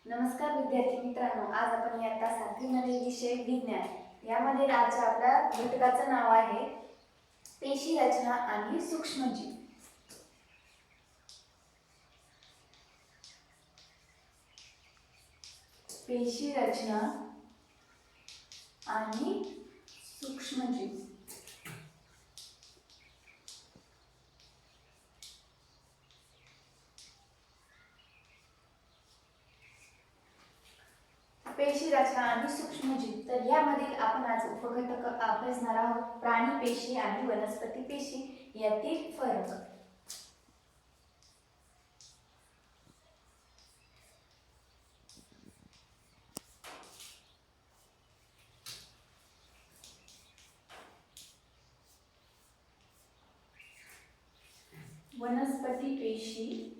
नमस्कार विद्यार्थी मित्रांनो, आज आपण इयत्ता 7वी मध्ये विषय विज्ञान यामध्ये आजच्या आपल्या घटकाचं नाव आहे पेशी रचना आणि सूक्ष्मजीव। पेशी रचना आणि सूक्ष्मजीव। पेशी रचना आणि सूक्ष्मजीव, तर यामधील आपण आज उपघटक अभ्यासणार आहोत। प्राणी पेशी आणि वनस्पती पेशी यातील फरक। वनस्पती पेशी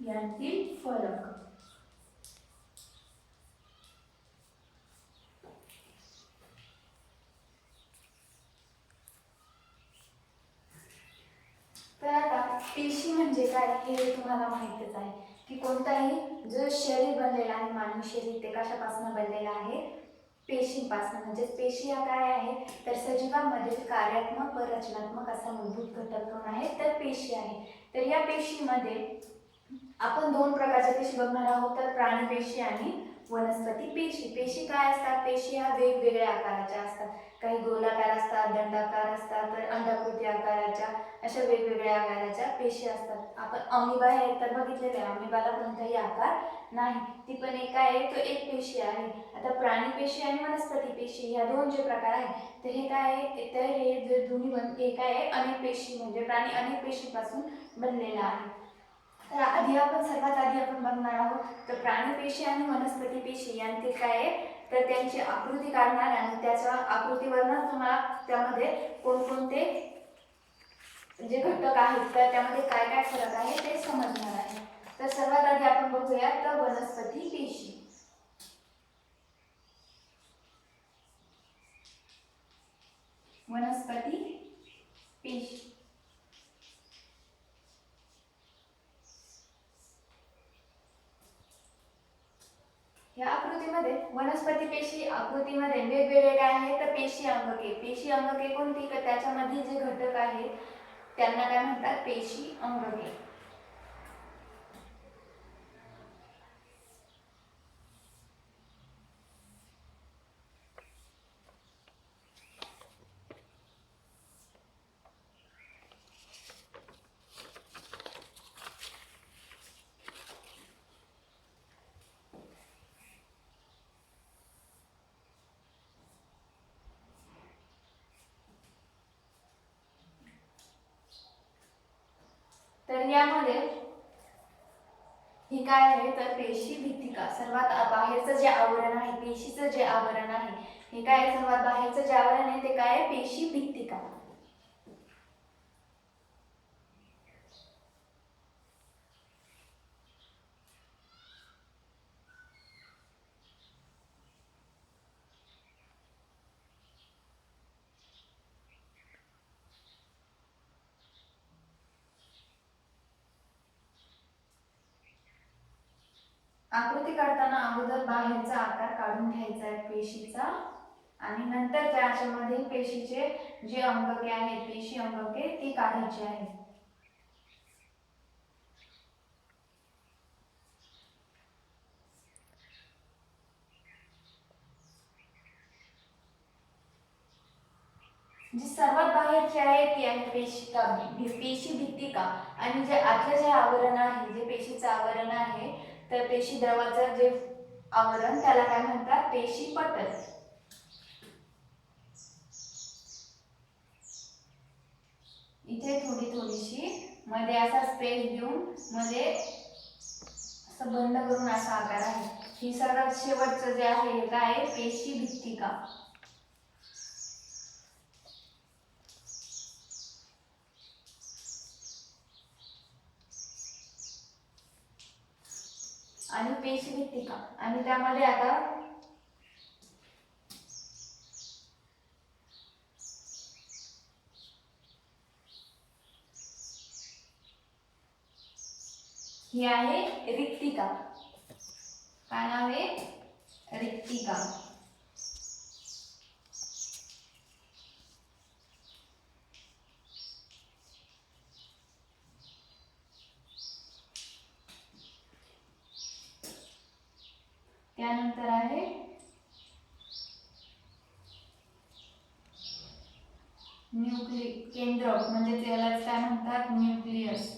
यांतील फरक। तर आता पेशी म्हणजे काय हे तुम्हाला माहितच आहे की कोणताही जो शरीर बनलेला आहे, मानवी शरीर, ते कशापासून बनलेला आहे? पेशींपासून। म्हणजे पेशी हा काय आहे तर सजीवांमधील कार्यात्मक व रचनात्मक असा मूलभूत घटक कोण आहे तर पेशी आहे। तर या पेशीमध्ये आपण दोन प्रकारच्या पेशी बघणार आहोत, तर प्राणी पेशी आणि वनस्पती पेशी। पेशी काय असतात? पेशी ह्या वेगवेगळ्या आकाराच्या असतात, काही गोलाकार असतात, दंडाकार असतात, तर अंडाकृती आकाराच्या, अशा वेगवेगळ्या आकाराच्या पेशी असतात। आपण अमिबा हे तर बघितलेले आहे, अमिबाला कोणताही आकार नाही, ती पण एक आहे, तो एक पेशी आहे। आता प्राणी पेशी आणि वनस्पती पेशी ह्या दोन जे प्रकार आहेत, तर हे काय आहे तर हे जे दोन्ही एक आहे अनेक पेशी, म्हणजे प्राणी अनेक पेशीपासून बनलेला आहे। तर आधी आपण सर्वात आधी आपण बघणार आहोत तर प्राणी पेशी आणि वनस्पती पेशी यांतील काय आहे तर त्यांची आकृती काढणार आणि त्याच्या आकृतीवरून तुम्हाला त्यामध्ये कोणकोणते जे घटक आहेत तर त्यामध्ये काय काय फरक आहे ते समजणार आहे। तर सर्वात आधी आपण बघूया तर वनस्पती पेशी। वनस्पती पेशी या आकृतीमध्ये वनस्पती पेशी आकृतीमध्ये वेगवेगळे काय आहे तर पेशी अंगके। पेशी अंगके कोणती तर त्याच्यामध्ये जे घटक आहेत त्यांना काय म्हणतात? पेशी अंगके। तर यामध्ये ही काय आहे तर पेशी भित्तिका। सर्वात बाहेरचं जे आवरण आहे, पेशीचं जे आवरण आहे, हे काय सर्वात बाहेरचं जे आवरण आहे ते काय आहे? पेशी भित्तिका। आकृती काढताना अगोदर बाहेरचा आकार काढून घ्यायचा आहे पेशीचा आणि नंतर त्याच्यामध्ये पेशीचे जे अंगके आहेत, पेशी अंगके, ती काढायची आहेत। जी सर्वात बाहेरची आहे ती आहे पेशी भित्तिका आणि जे आतलं जे आवरण आहे, जे पेशीचं आवरण आहे, तर पेशी द्रवाचं जे आवरण त्याला काय म्हणतात? पेशी पटल। इथे थोडीशी मध्ये असा स्पेस देऊन मध्ये असं बंद करून असा आकार आहे। ही सर्वात शेवटचं जे आहे हे काय आहे? पेशी भित्तिका। आणि पेशी भित्तिका आणि त्यामध्ये आता ही आहे रिक्तिका. काय नाव आहे? रिक्तिका. त्यानंतर आहे केंद्रक, म्हणजे त्यालाच काय म्हणतात? न्यूक्लियस.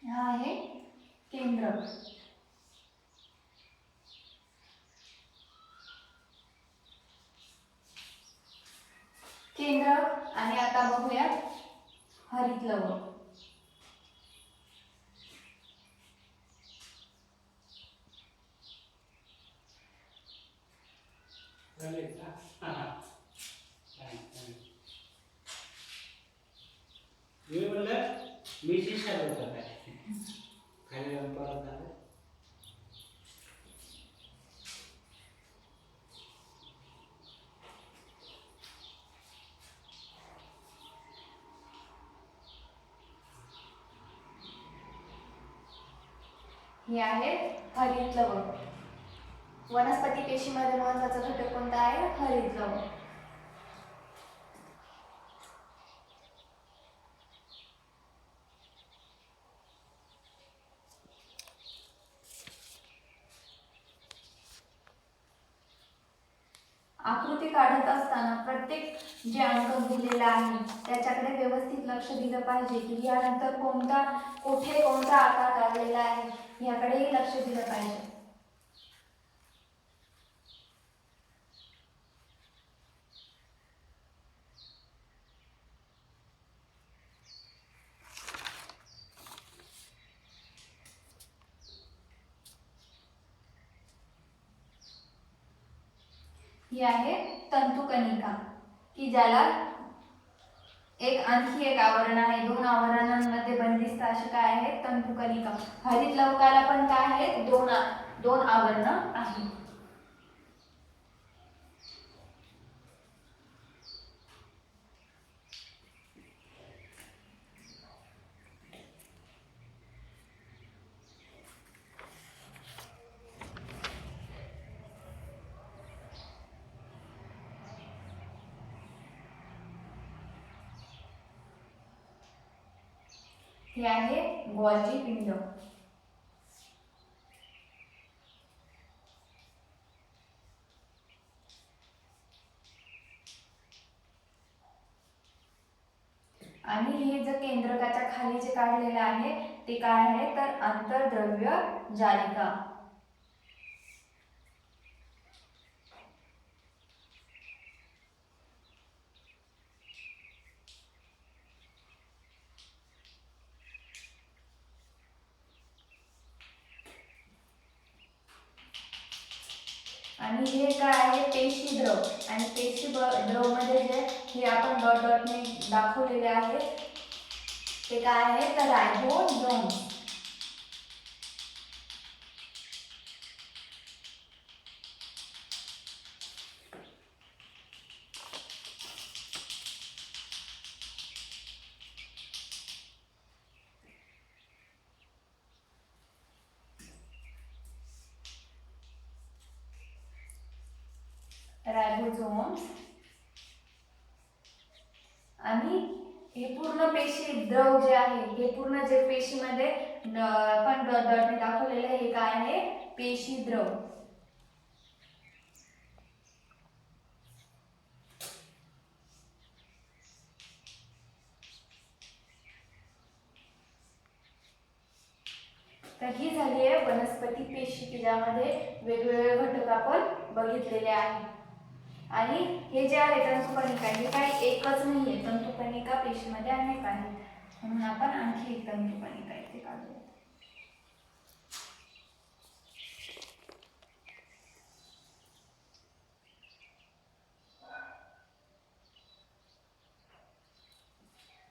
हा आहे केंद्रक. केंद्रक. आणि आता बघूया हरितलवण. मी शिक्षा करतात आहे खाली परत झालं. हे आहे हरितलवण. वनस्पती पेशीमध्ये महत्त्वाचा घटक कोणता आहे? हरितलवण. आकृती काढत असताना प्रत्येक जे अंक दिलेला आहे त्याच्याकडे व्यवस्थित लक्ष दिलं पाहिजे की यानंतर कुठे कोणता आकार काढलेला आहे याकडेही लक्ष दिलं पाहिजे. ही आहे तंतुकणिका, की ज्याला आणखी एक आवरण आहे. 2 आवरणांमध्ये बंदिस्त असे काय आहे? तंतुकणिका. हरितलवकाला पण काय आहे? दोन आवरण आहेत. हे आहे गॉल्जी पिंड. आणि हे जे केंद्रकाच्या खाली जे काढलेले आहे ते काय आहे? तर आंतरद्रव्य जालिका. आणि हे काय आहे? पेशीद्रव. आणि पेशीद्रव मध्ये जे हे आपण डॉट डॉटने दाखवलेले आहे ते काय आहे? तर रायबोझोम. रायबोझोम्स. आणि हे पूर्ण पेशी द्रव जे आहे हे पूर्ण जे पेशीमध्ये आपण डॉट डॉटने दाखवलेले हे काय आहे? पेशी द्रव. तर ही झाली आहे वनस्पती पेशी की ज्यामध्ये वेगवेगळे घटक आपण बघितलेले आहेत. आणि हे जे आहे तंतुकणिका हे काही एकच नाहीये. तंतुकणिका पेशीमध्ये अनेक आहेत. म्हणून आपण आणखी एक तंतुकणिका इथे काढूया.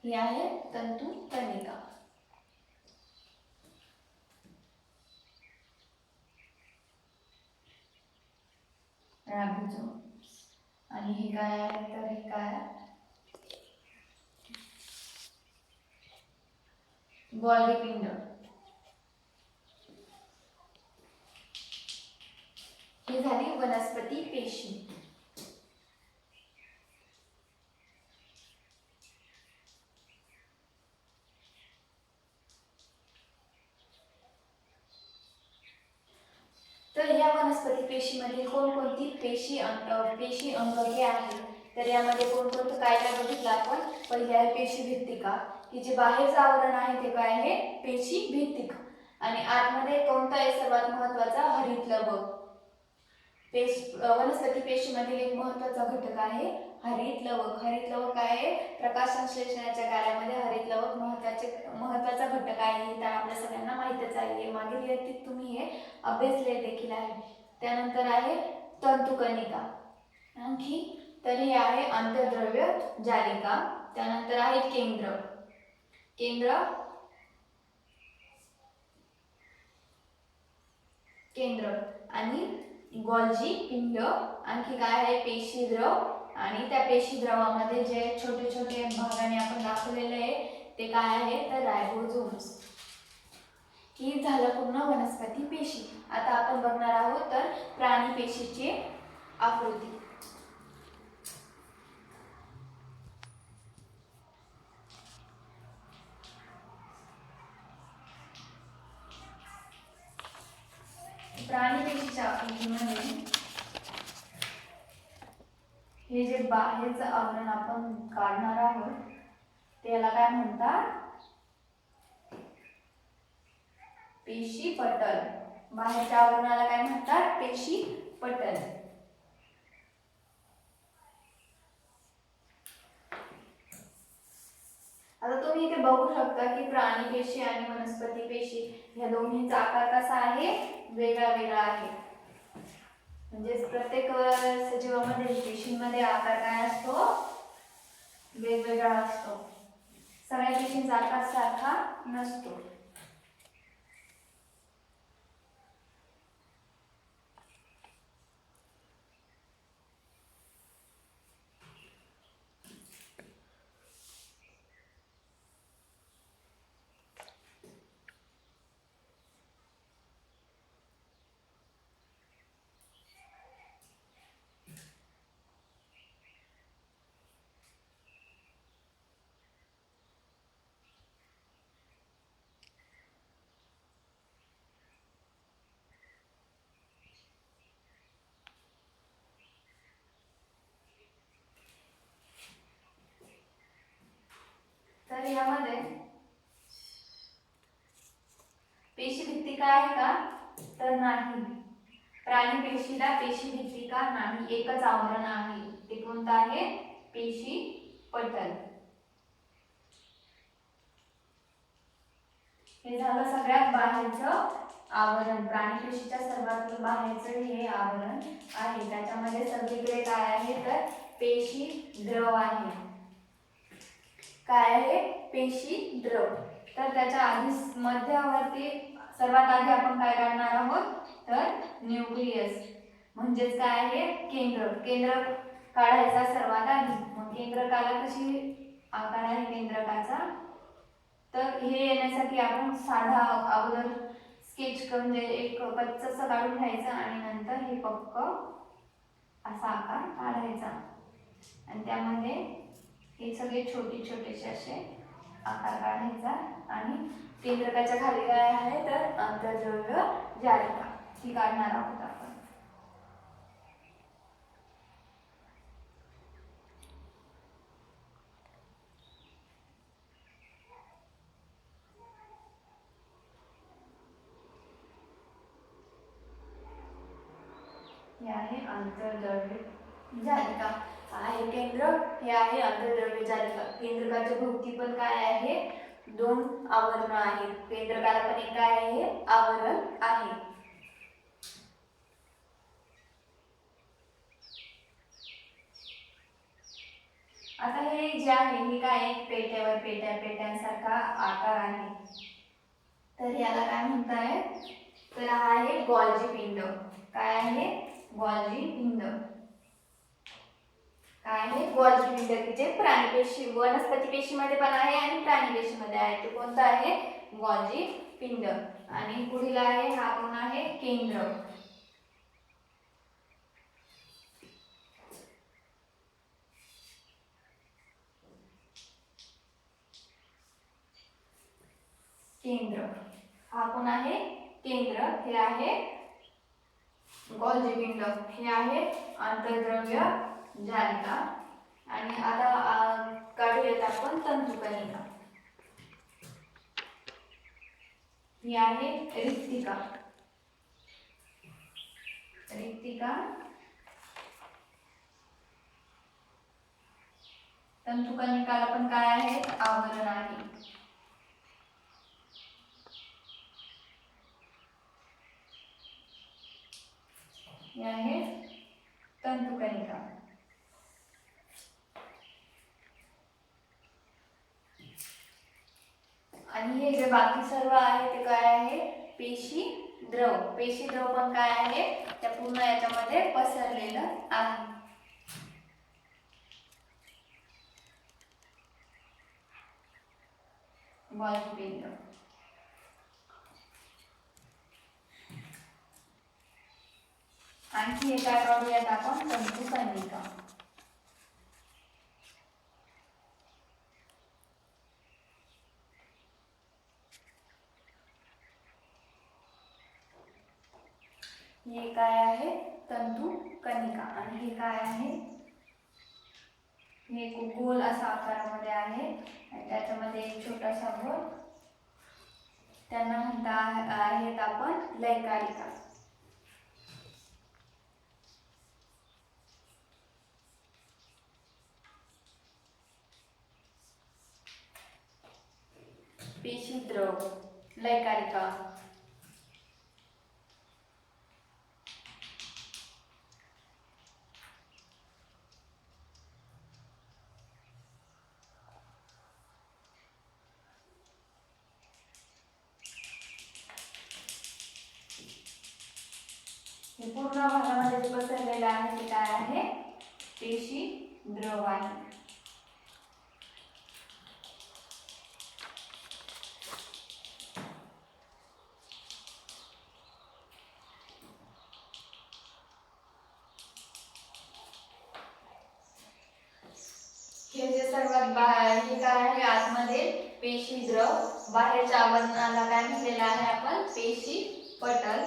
ही आहे तंतू कणिका. राइबोसोम्स. आणि हे काय आहे तर हे काय गोल्गी पिंड. ही झाली वनस्पती पेशी. तर या वनस्पती पेशीमध्ये कोणकोणती पेशी अंगके आहेत तर यामध्ये कोणकोणतं काय काय बघितलं आपण. पहिली आहे पेशी भित्तिका की जे बाहेरचं आवरण आहे ते काय आहे पेशी भित्तिका. आणि आतमध्ये कोणता आहे सर्वात महत्त्वाचा हरित लवक. वनस्पती पेशीमधील एक महत्त्वाचा घटक आहे हरित लवक. हरित लवक काय आहे प्रकाश संश्लेषणाच्या कार्यामध्ये हरित लवक महत्त्वाचा घटक आहे हे तर आपल्या सगळ्यांना माहीतच आहे. मागील इयत्तेत तुम्ही हे अभ्यासले देखील आहे. त्यानंतर आहे तंतुकणिका. आणखी तर हे आहे आंतरद्रव्य जालिका. त्यानंतर आहे केंद्र. केंद्र आणि गोल्जी पिंड. आणखी काय आहे पेशीद्रव. आणि त्या पेशीद्रवामध्ये जे छोटे छोटे भागाने आपण दाखवलेले आहे ते काय आहे तर रायबोसोम्स. ही झालं पूर्ण वनस्पती पेशी. आता आपण बघणार आहोत तर प्राणी पेशीची आकृती. प्राणी पेशीच्या आकृतीमध्ये हे जे बाहेरचं आवरण आपण काढणार आहोत त्याला काय म्हणतात पेशी पटल. बाहेरच्या आवरणाला काय म्हणतात पेशी पटल. आता तुम्ही इथे बघू शकता की प्राणी पेशी आणि वनस्पती पेशी या दोन्हींचा आकार कसा आहे वेगळा वेगळा आहे. म्हणजे प्रत्येक सजीवामध्ये पेशींमध्ये आकार काय असतो वेगवेगळा असतो. सगळ्या पेशींचा आकार सारखा नसतो. तर यामध्ये पेशी भित्तिका आहे का तर नाही. प्राणी पेशीला पेशी भित्तिका नाही. एकच आवरण आहे ते कोणतं आहे पेशी पटल. हे झालं सगळ्यात बाहेरचं आवरण. प्राणी पेशीच्या सर्वात बाहेरचं हे आवरण आहे. त्याच्यामध्ये सगळीकडे काय आहे तर पेशी द्रव आहे. काय आहे पेशी द्रव. तर त्याच्या आधी मध्यावरती सर्वात आधी आपण काय काढणार आहोत तर न्यूक्लियस म्हणजेच काय आहे केंद्र काढायचा सर्वात आधी. मग केंद्रकाला कशी आकार आहे केंद्रकाचा तर हे येण्यासाठी आपण साधा अगोदर स्केच म्हणजे एक कच्चंसं काढून घ्यायचं आणि नंतर हे पक्क असा आकार काढायचा आणि त्यामध्ये हे सगळे छोटे छोटेसे असे आकार काढायचा. आणि केंद्रकाच्या खाली काय आहे तर आंतरद्रव्य जालिका ही काढणार आहोत आपण. हे आहे आंतरद्रव्य जालिका. आहे केंद्र हे आहे आंतरद्रव्य जालिका. केंद्रकाच्या भोवती पण काय आहे दोन आवरण आहेत. केंद्रकाला पण एक काय आहे आवरण आहे. आता हे जे आहे हे काय एक पेट्यावर पेट्यांसारखा आकार आहे, तर याला काय म्हणताय, तर हा आहे गॉल्जी पिंड. काय आहे? गॉल्जी पिंड. काय आहे? गॉल्जी पिंड, की जे प्राणीपेशी वनस्पती पेशीमध्ये पण आहे आणि प्राणी पेशीमध्ये आहे. ते कोणतं आहे? गॉल्जी पिंड. आणि पुढील आहे हा कोण आहे? केंद्र. केंद्र हा कोण आहे? केंद्र. हे आहे गॉल्जी पिंड. हे आहे आंतरद्रव्य जालिका. आणि आता काढूयात आपण तंतुकणिका. ही आहे रिक्तिका. रिक्तिका. तंतुकणिकाला पण काय आहे? आवरण आहे. हे आहे तंतुकणिका. आणि हे जे बाकी सर्व आहे ते काय आहे? पेशी द्रव. पेशी द्रव पण काय आहे? त्या पूर्ण याच्यामध्ये पसरलेलं आहे. गॉल्जी पिंड. आणखी हे काय काढूयात आपण? तंतुकणिका. हे काय आहे? तंतुकणिका. आणि हे काय आहे? हे गोल असा आकारामध्ये आहे आणि त्याच्यामध्ये एक छोटासा गोल. त्यांना म्हणता आहेत आपण लयकारिका. पेशी द्रव, लयकारिका. हे पूर्ण भागामध्ये जे पसरलेलं आहे ते काय आहे? पेशी द्रव आहे. हे जे सर्वात बाहेर हे काय आहे? आतमध्ये पेशी द्रव, बाहेरच्या आवरणाला काय म्हटलेलं आहे आपण? पेशी पटल.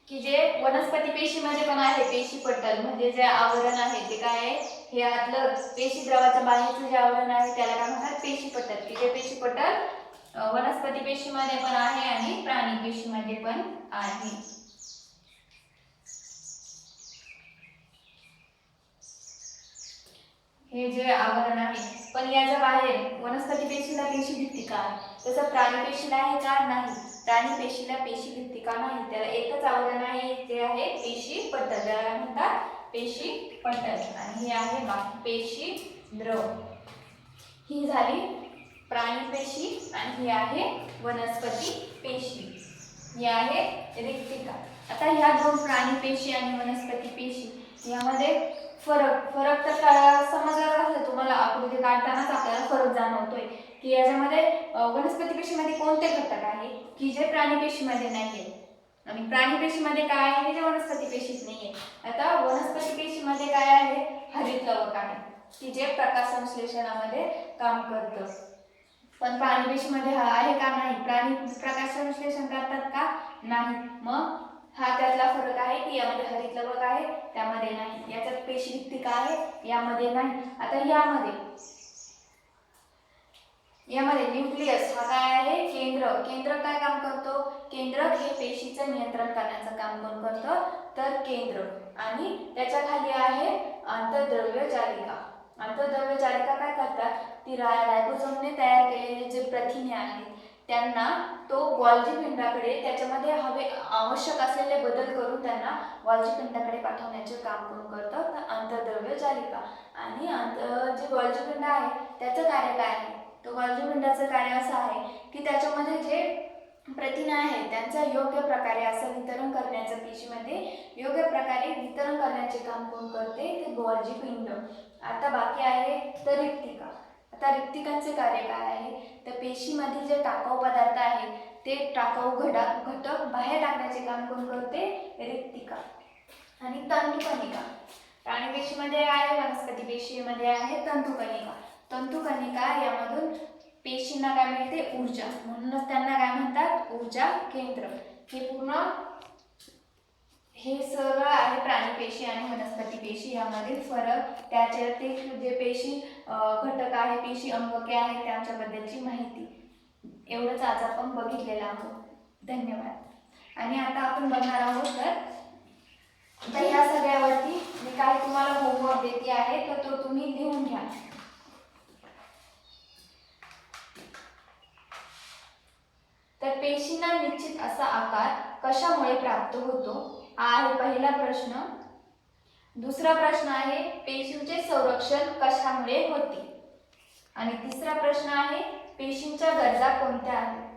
की जे वनस्पती पेशीमध्ये पण आहे पेशी पटल, म्हणजे जे आवरण आहे ते काय आहे? हे आतलं पेशी द्रवाच्या बाहेरचं जे आवरण आहे त्याला काय म्हणतात? पेशी पटल. की जे पेशी पटल वनस्पती पेशीमध्ये पण आहे आणि प्राणी पेशीमध्ये पण आहे. हे जे आवरण आहे, पण याच्या बाहेर वनस्पती पेशीला पेशी भित्तिका आहे, तसं प्राणी पेशीला आहे का? नाही. प्राणी पेशीला पेशी भित्तिका नाही, त्याला एकच आवरण आहे, ते आहे पेशी पटल. त्याला म्हणतात पेशी पटल. आणि हे आहे बाकी पेशी द्रव. ही झाली प्राणी पेशी आणि ही आहे वनस्पती पेशी. ही आहे रिक्तिका. आता ह्या दोन प्राणी पेशी आणि वनस्पती पेशी यामध्ये फरक तर समजला असेल तुम्हाला. आकृती काढतानाच आपल्याला फरक जाणवतोय की याच्यामध्ये वनस्पती पेशीमध्ये कोणते घटक आहे की जे प्राणी पेशीमध्ये नाहीये, आणि प्राणी पेशीमध्ये काय आहे जे वनस्पती पेशीत नाहीये. आता वनस्पती पेशीमध्ये काय आहे? हरितलवक आहे की जे प्रकाश संश्लेषणामध्ये काम करतं. पण प्राणी पेशीमध्ये हा आहे का? नाही. प्राणी प्रकाश संश्लेषण करतात का? नाही. मग हा त्यातला फरक आहे की यामध्ये हरितलवक आहे, त्यामध्ये नाही. याच्यात पेशी भित्तिका आहे, यामध्ये नाही. आता यामध्ये न्यूक्लियस हा काय आहे? केंद्रक काय काम करतो? केंद्रक हे पेशीचं नियंत्रण करण्याचं काम कोण करतं? तर केंद्रक. आणि त्याच्या खाली आहे आंतरद्रव्य जालिका. आंतरद्रव्य जालिका काय करतात? ती रायबोसोमने तयार केलेले जे प्रथिने आहेत त्यांना तो गॉल्जी पिंडाकडे त्याच्यामध्ये आवश्यक असलेले बदल करून त्यांना गॉल्जी पिंडाकडे पाठवण्याचे काम कोण करतं तर अंतर्द्रव्य जालिका. आणि जे गॉल्जी पिंड आहे त्याचं कार्य काय आहे, तो गॉल्जी पिंडाचं कार्य असं आहे की त्याच्यामध्ये जे प्रथिने आहेत त्यांचं योग्य प्रकारे असं वितरण करण्याचं, पेशीमध्ये योग्य प्रकारे वितरण करण्याचे काम कोण करते ते गॉल्जी पिंड. आता बाकी आहे तर रिक्तिका. आता रिक्तिकांचे कार्य काय आहे तर पेशीमधील जे टाकाऊ पदार्थ आहे ते टाकाऊ घटक बाहेर टाकण्याचे काम कोण करते रिक्तिका. आणि तंतुकणिका. प्राणीपेशीमध्ये आहे, वनस्पती पेशीमध्ये आहे तंतुकणिका. तंतुकणिका यामधून पेशींना काय मिळते ऊर्जा, म्हणूनच त्यांना काय म्हणतात ऊर्जा केंद्र. हे सगळं आहे प्राणीपेशी आणि वनस्पती पेशी यामधील फरक, त्याच्यातील जे पेशी घटक आहे, पेशी अंगके आहे त्यांच्याबद्दलची माहिती. एवढंच आज आपण बघितलेलं आहोत. धन्यवाद. आणि आता आपण बघणार आहोत तर ह्या सगळ्यावरती मी काही तुम्हाला होमवर्क देते आहे तर तो तुम्ही लिहून घ्या. तर पेशींना निश्चित असा आकार कशामुळे प्राप्त होतो हा आहे पहिला प्रश्न. दुसरा प्रश्न आहे पेशींचे संरक्षण कशामुळे होते. आणि तिसरा प्रश्न आहे पेशींच्या गरजा कोणत्या आहेत.